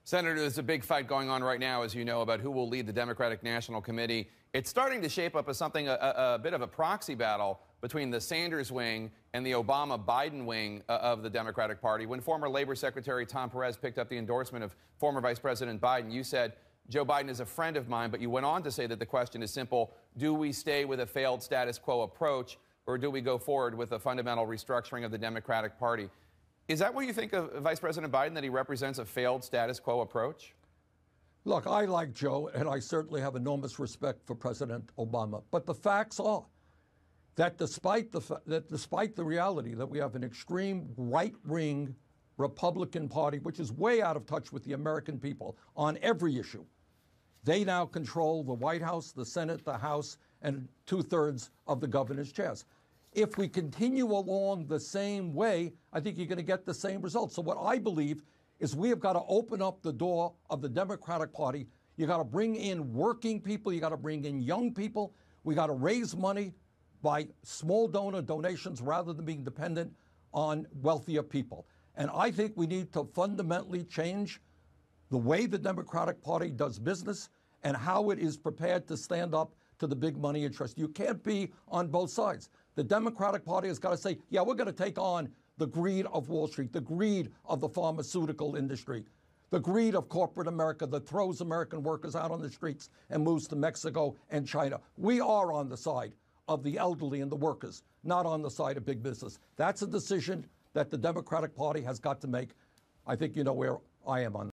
Senator, there's a big fight going on right now, as you know, about who will lead the Democratic National Committee. It's starting to shape up as something, a bit of a proxy battle between the Sanders wing and the Obama-Biden wing of the Democratic Party. When former Labor Secretary Tom Perez picked up the endorsement of former Vice President Biden, you said, Joe Biden is a friend of mine, but you went on to say that the question is simple. Do we stay with a failed status quo approach, or do we go forward with a fundamental restructuring of the Democratic Party? Is that what you think of Vice President Biden, that he represents a failed status quo approach? Look, I like Joe, and I certainly have enormous respect for President Obama. But the facts are that despite the reality that we have an extreme right-wing Republican Party, which is way out of touch with the American people on every issue, they now control the White House, the Senate, the House, and 2/3 of the governor's chairs. If we continue along the same way, I think you're going to get the same results. So what I believe is we have got to open up the door of the Democratic Party. You got to bring in working people. You got to bring in young people. We got to raise money by small donations rather than being dependent on wealthier people. And I think we need to fundamentally change the way the Democratic Party does business and how it is prepared to stand up to the big money interest. You can't be on both sides. The Democratic Party has got to say, yeah, we're going to take on the greed of Wall Street, the greed of the pharmaceutical industry, the greed of corporate America that throws American workers out on the streets and moves to Mexico and China. We are on the side of the elderly and the workers, not on the side of big business. That's a decision that the Democratic Party has got to make. I think you know where I am on that.